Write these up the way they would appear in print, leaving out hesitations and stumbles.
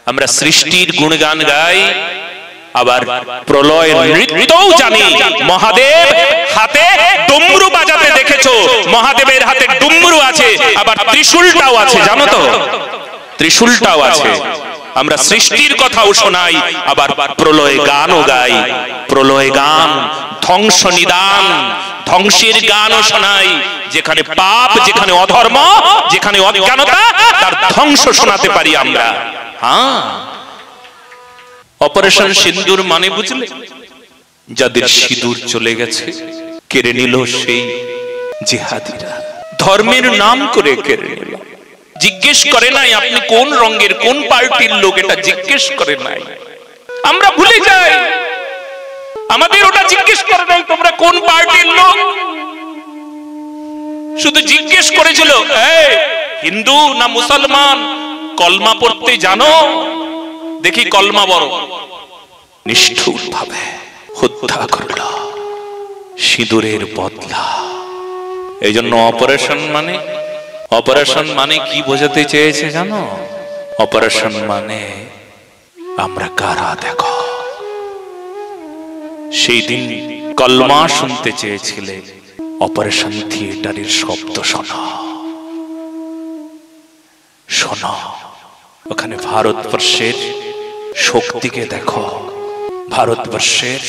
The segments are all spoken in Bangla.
আমরা সৃষ্টির গুণগান গাই, আবার প্রলয় নৃত্যও জানি। মহাদেব হাতে ডুমরু বাজাতে দেখেছো, মহাদেবের হাতে ডুমরু আছে, আবার ত্রিশূলটাও আছে, জানো তো? ত্রিশূলটাও আছে। আমরা সৃষ্টির কথাও শোনাই, আবার প্রলয় গানও গাই। প্রলয় গান, ধ্বংস নিদান, ধ্বংসের গানও শোনাই। যেখানে পাপ, যেখানে অধর্ম, যেখানে অজ্ঞানতা, তার ধ্বংস শোনাতে পারি আমরা। হ্যাঁ, অপারেশন সিন্দুর মানে বুঝলে? যাদের সিঁদুর চলে গেছে, কেড়ে নিল সেই জিহাদিরা, ধর্মের নাম করে কেড়ে নিল। জিজ্ঞেস করে নাই আপনি কোন রঙের, কোন পার্টির লোক, এটা জিজ্ঞেস করে নাই। আমরা ভুলে যাই, আমাদের ওটা জিজ্ঞেস করে নাই তোমরা কোন পার্টির লোক। শুধু জিজ্ঞেস করেছিল হিন্দু না মুসলমান, কলমা পড়তে জানো? দেখি কলমা বড়। নিষ্ঠুর ভাবে হত্যা করল সিঁদুরের বদলা। এই জন্য অপারেশন মানে কি বোঝাতে চেয়েছে জানো? অপারেশন মানে আমরা কারা দেখো। সেই দিন কলমা শুনতে চেয়েছিলে, অপারেশন থিয়েটারের শব্দ শোনো। শোনো, ওখানে ভারতবর্ষের শক্তিকে দেখো, ভারতবর্ষের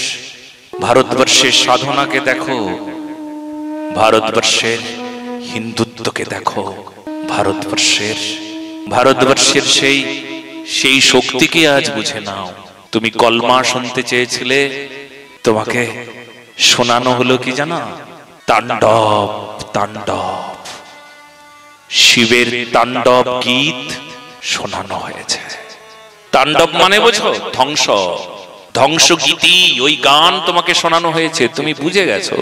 সাধনাকে দেখো, ভারতবর্ষের হিন্দুত্বকে দেখো, ভারতবর্ষের সেই শক্তিকে আজ বুঝে নাও। তুমি কলমা শুনতে চেয়েছিলে, তোমাকে শোনানো হলো কি জানো? তাণ্ডব, তাণ্ডব, শিবের তাণ্ডব গীত শোনানো হয়েছে। তাণ্ডব মানে বোঝো? ধ্বংস, ধ্বংস গীতি, ওই গান তোমাকে শোনানো হয়েছে। তুমি বুঝে গেছো,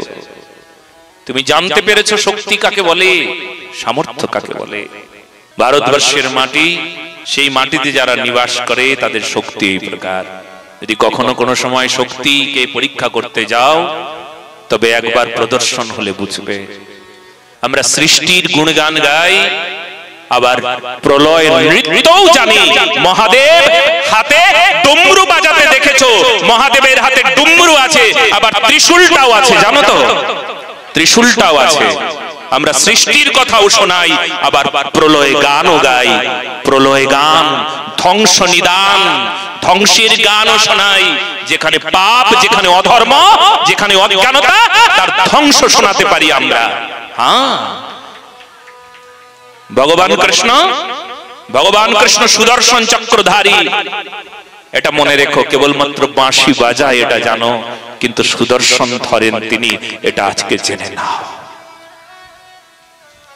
তুমি জানতে পেরেছো শক্তি কাকে বলে, সামর্থ্য কাকে বলে। ভারতবর্ষের মাটি, সেই মাটিতে যারা নিবাস করে তাদের শক্তি এই প্রকার। যদি কখনো কোনো সময় শক্তিকে পরীক্ষা করতে যাও, তবে একবার প্রদর্শন হলে বুঝবে। আমরা সৃষ্টির গুণগান গাই, আবার প্রলয় নৃত্যও জানি। মহাদেব হাতে ডুমরু বাজাতে দেখেছো, মহাদেবের হাতে ডুমরু আছে, আবার ত্রিশূলটাও আছে, জানো তো? ত্রিশূলটাও আছে। আমরা সৃষ্টির কথাও শোনাই, আবার প্রলয় গানও গাই। প্রলয় গান, ধ্বংস নিদান, ধ্বংসের গানও শোনাই। যেখানে পাপ, যেখানে অধর্ম, যেখানে অজ্ঞানতা, তার ধ্বংস শোনাতে পারি আমরা। হ্যাঁ, ভগবান কৃষ্ণ সুদর্শন চক্রধারী। এটা মনে রেখো, কেবলমাত্র বাঁশি বাজায় এটা জানো, কিন্তু সুদর্শন ধরেন তিনি, এটা আজকে জেনে নাও।